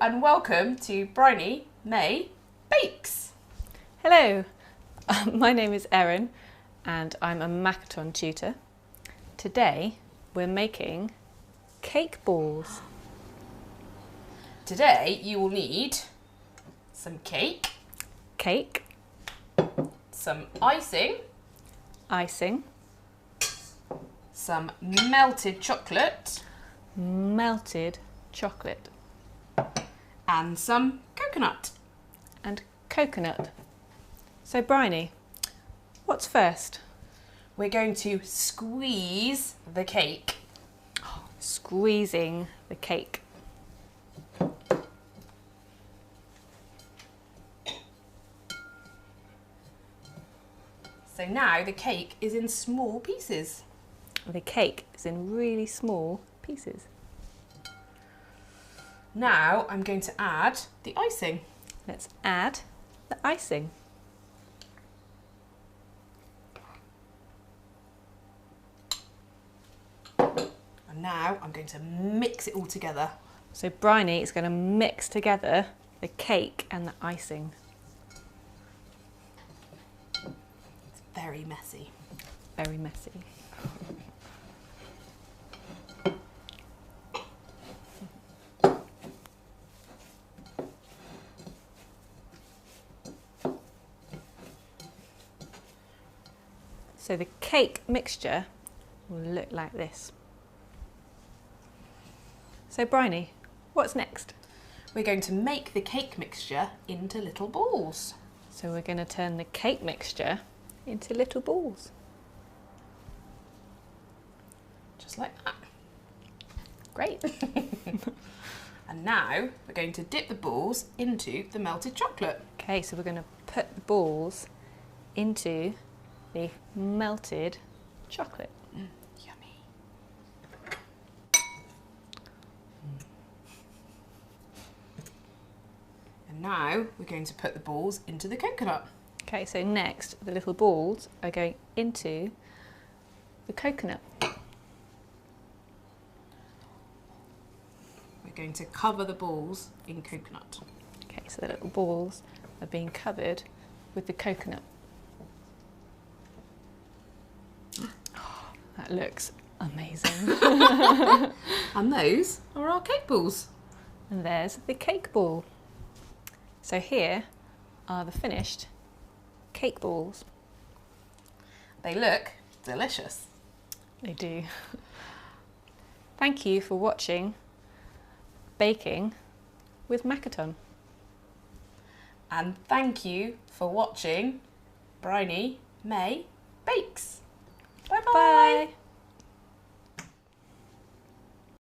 and welcome to Briony, May Bakes. Hello, my name is Erin and I'm a Makaton tutor. Today we're making cake balls. Today you will need some cake, some icing, some melted chocolate, and some coconut. So Briony, what's first? We're going to squeeze the cake. Squeezing the cake. So now the cake is in small pieces. The cake is in really small pieces. Now I'm going to add the icing. Let's add the icing. And now I'm going to mix it all together. So Briony is going to mix together the cake and the icing. It's very messy. Very messy. So the cake mixture will look like this. So Briony, what's next? We're going to make the cake mixture into little balls. So we're going to turn the cake mixture into little balls. Just like that. Great. And now we're going to dip the balls into the melted chocolate. Okay, so we're going to put the balls into the melted chocolate. Yummy. And now we're going to put the balls into the coconut. Okay, so next the little balls are going into the coconut. We're going to cover the balls in coconut. Okay, so the little balls are being covered with the coconut. That looks amazing. And those are our cake balls. And there's the cake ball. So here are the finished cake balls. They look delicious. They do. Thank you for watching Baking with Makaton. And thank you for watching Briony May Bakes. Bye bye.